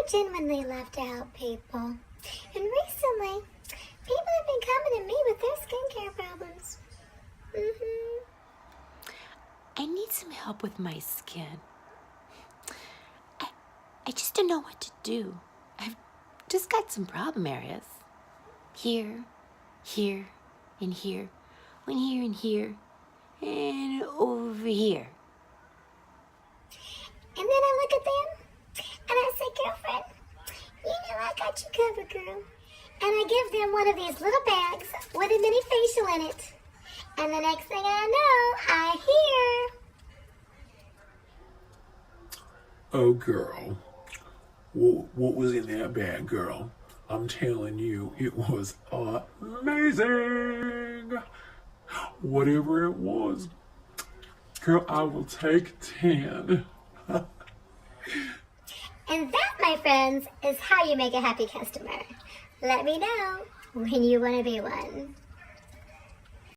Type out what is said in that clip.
I genuinely love to help people. And recently, people have been coming to me with their skincare problems. I need some help with my skin. I just don't know what to do. I've just got some problem areas. Here, and here, and here, and over here. And then I look at them, and I say, girlfriend, you know I got you covered, girl. And I give them one of these little bags with a mini facial in it. And the next thing I know, I hear... Oh, girl, what was in that bag, girl? I'm telling you, it was amazing. Whatever it was, girl, I will take 10. And that, my friends, is how you make a happy customer. Let me know when you want to be one.